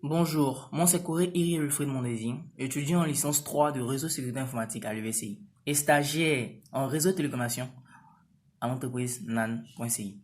Bonjour, moi c'est Corée Iri Wilfried Mondésir, étudiant en licence 3 de réseau sécurité informatique à l'UVCI et stagiaire en réseau de télécommunications à l'entreprise NAN.ci.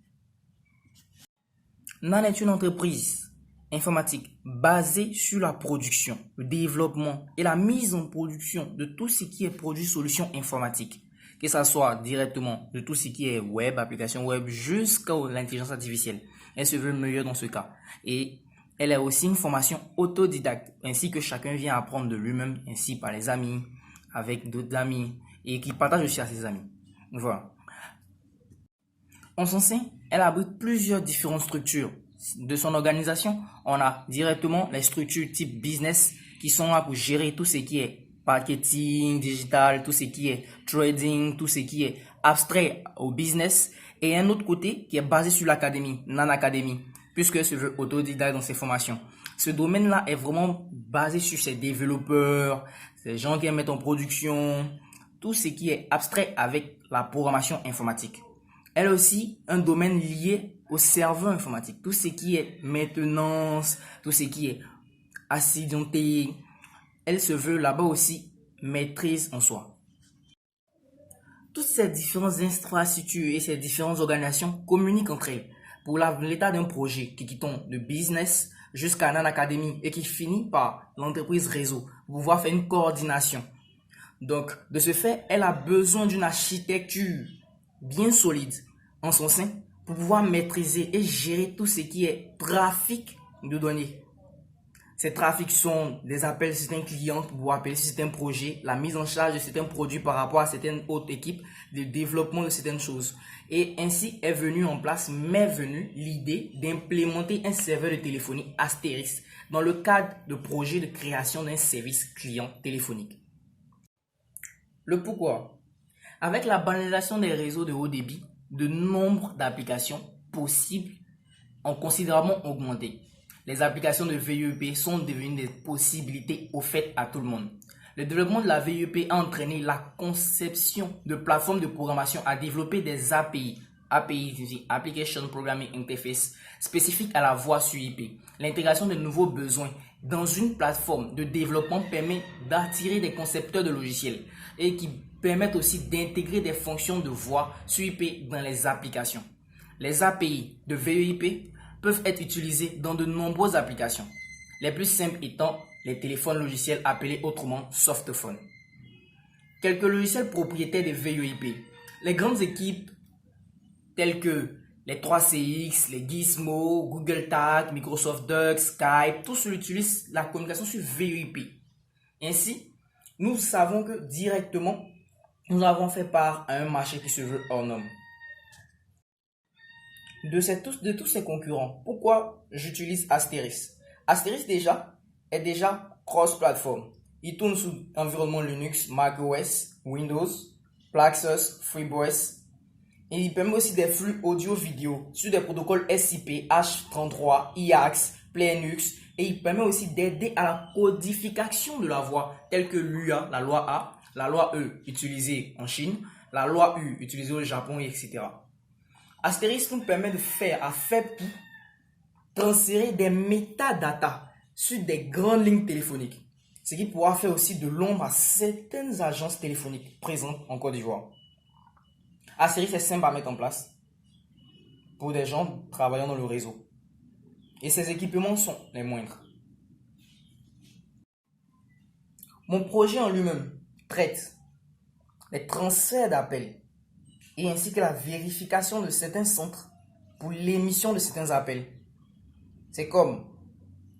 NAN est une entreprise informatique basée sur la production, le développement et la mise en production de tout ce qui est produit solutions informatiques, que ce soit directement de tout ce qui est web, application web, jusqu'à l'intelligence artificielle. Elle se veut meilleure dans ce cas. Et elle a aussi une formation autodidacte, ainsi que chacun vient apprendre de lui-même, ainsi par les amis, avec d'autres amis, et qui partage aussi à ses amis. Voilà. En son sein, elle abrite plusieurs différentes structures. De son organisation, on a directement les structures type business qui sont là pour gérer tout ce qui est marketing, digital, tout ce qui est trading, tout ce qui est abstrait au business. Et un autre côté qui est basé sur l'académie, NAN Academy, puisque se veut autodidacte dans ses formations. Ce domaine-là est vraiment basé sur ses développeurs, ces gens qui mettent en production, tout ce qui est abstrait avec la programmation informatique. Elle a aussi un domaine lié au serveur informatique, tout ce qui est maintenance, tout ce qui est assiduité. Elle se veut là-bas aussi maîtrise en soi. Toutes ces différentes infrastructures et ces différentes organisations communiquent entre elles pour l'état d'un projet qui tombe de business jusqu'à NAN Academy et qui finit par l'entreprise réseau pour pouvoir faire une coordination. Donc, de ce fait, elle a besoin d'une architecture bien solide en son sein pour pouvoir maîtriser et gérer tout ce qui est trafic de données. Ces trafics sont des appels de certains clients pour pouvoir appeler certains projets, la mise en charge de certains produits par rapport à certaines autres équipes, le développement de certaines choses. Et ainsi est venue en place, l'idée d'implémenter un serveur de téléphonie Astéris dans le cadre de projet de création d'un service client téléphonique. Le pourquoi? Avec la banalisation des réseaux de haut débit, de nombre d'applications possibles ont considérablement augmenté. Les applications de VoIP sont devenues des possibilités offertes à tout le monde. Le développement de la VoIP a entraîné la conception de plateformes de programmation à développer des API, Application Programming Interface, spécifiques à la voix sur IP. L'intégration de nouveaux besoins dans une plateforme de développement permet d'attirer des concepteurs de logiciels et qui permettent aussi d'intégrer des fonctions de voix sur IP dans les applications. Les API de VoIP peuvent être utilisées dans de nombreuses applications. Les plus simples étant les téléphones logiciels appelés autrement softphones. Quelques logiciels propriétaires de VoIP. Les grandes équipes telles que les 3CX, les Gizmo, Google Tag, Microsoft Duck, Skype, tous utilisent la communication sur VoIP. Ainsi, nous savons que directement, nous avons fait part à un marché qui se veut hors norme. De tous ces concurrents, pourquoi j'utilise Astéris? Astéris est déjà cross-platform. Il tourne sous environnement Linux, macOS, Windows, Plexus, FreeBOS. Et il permet aussi des flux audio-vidéo sur des protocoles SIP, H33, IAX, PlayLinux. Et il permet aussi d'aider à la codification de la voix, telle que l'UA, la loi A, la loi E utilisée en Chine, la loi U utilisée au Japon, etc. Astéris nous permet de faire à faible coût transférer des métadatas sur des grandes lignes téléphoniques, ce qui pourra faire aussi de l'ombre à certaines agences téléphoniques présentes en Côte d'Ivoire. Astéris est simple à mettre en place pour des gens travaillant dans le réseau et ses équipements sont les moindres. Mon projet en lui-même traite les transferts d'appels et ainsi que la vérification de certains centres pour l'émission de certains appels. C'est comme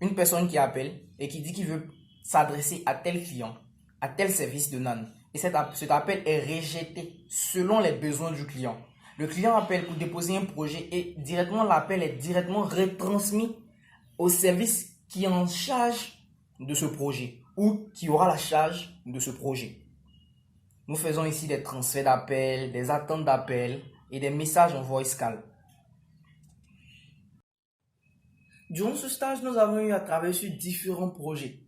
une personne qui appelle et qui dit qu'il veut s'adresser à tel client, à tel service de NAN. Et cet appel est rejeté selon les besoins du client. Le client appelle pour déposer un projet et directement l'appel est directement retransmis au service qui est en charge de ce projet ou qui aura la charge de ce projet. Nous faisons ici des transferts d'appels, des attentes d'appels et des messages en voice call. Durant ce stage, nous avons eu à travailler sur différents projets.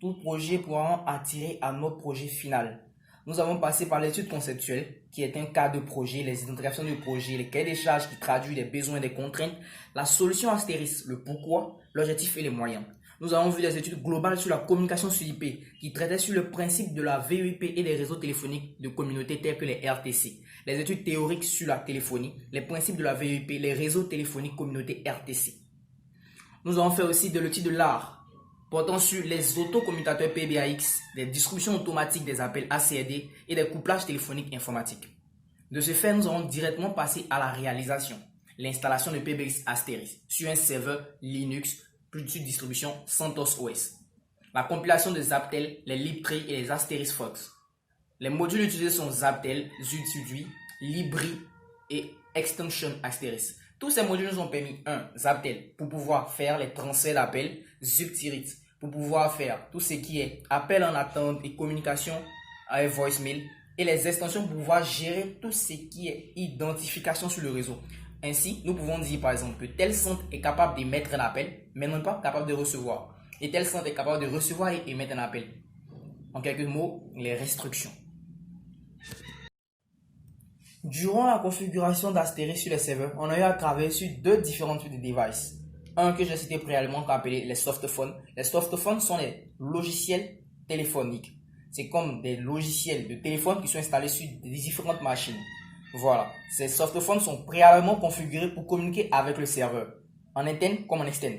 Tout projet pourra attirer à notre projet final. Nous avons passé par l'étude conceptuelle, qui est un cas de projet, les identifications de projet, les cahiers des charges qui traduisent les besoins et des contraintes, la solution Astéris, le pourquoi, l'objectif et les moyens. Nous avons vu des études globales sur la communication sur IP qui traitaient sur le principe de la VEIP et des réseaux téléphoniques de communautés tels que les RTC. Les études théoriques sur la téléphonie, les principes de la VEIP, les réseaux téléphoniques communautés RTC. Nous avons fait aussi de l'étude de l'art portant sur les autocommutateurs PBAX, les distributions automatiques des appels ACRD et des couplages téléphoniques informatiques. De ce fait, nous allons directement passer à la réalisation, l'installation de PBX Asterisk sur un serveur Linux plus sur distribution CentOS OS. La compilation de Zaptel, les libtree et les Asterisk Fox. Les modules utilisés sont Zaptel, ZUI, Libri et Extension Asterisk. Tous ces modules nous ont permis 1. Zaptel pour pouvoir faire les transferts d'appels, ZUI pour pouvoir faire tout ce qui est appel en attente et communication avec voicemail et les extensions pour pouvoir gérer tout ce qui est identification sur le réseau. Ainsi, nous pouvons dire par exemple que tel centre est capable d'émettre un appel, mais non pas capable de recevoir. Et tel centre est capable de recevoir et émettre un appel. En quelques mots, les restrictions. Durant la configuration d'Asterisk sur les serveurs, on a eu à travailler sur deux différents types de devices. Un que j'ai cité préalablement appelé les softphones. Les softphones sont des logiciels téléphoniques. C'est comme des logiciels de téléphone qui sont installés sur des différentes machines. Voilà, ces softphones sont préalablement configurés pour communiquer avec le serveur, en interne comme en externe.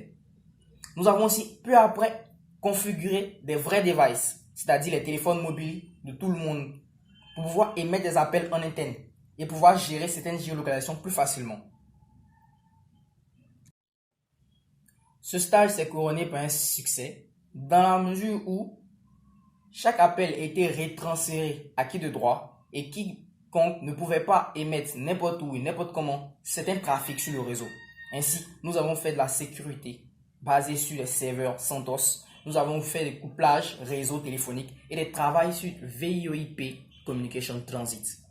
Nous avons aussi peu après configuré des vrais devices, c'est-à-dire les téléphones mobiles de tout le monde, pour pouvoir émettre des appels en interne et pouvoir gérer certaines géolocalisations plus facilement. Ce stage s'est couronné par un succès dans la mesure où chaque appel a été retransféré à qui de droit et quiconque ne pouvait pas émettre n'importe où et n'importe comment certains trafics sur le réseau. Ainsi, nous avons fait de la sécurité basée sur les serveurs CentOS. Nous avons fait des couplages réseau téléphonique et des travaux sur VoIP Communication Transit.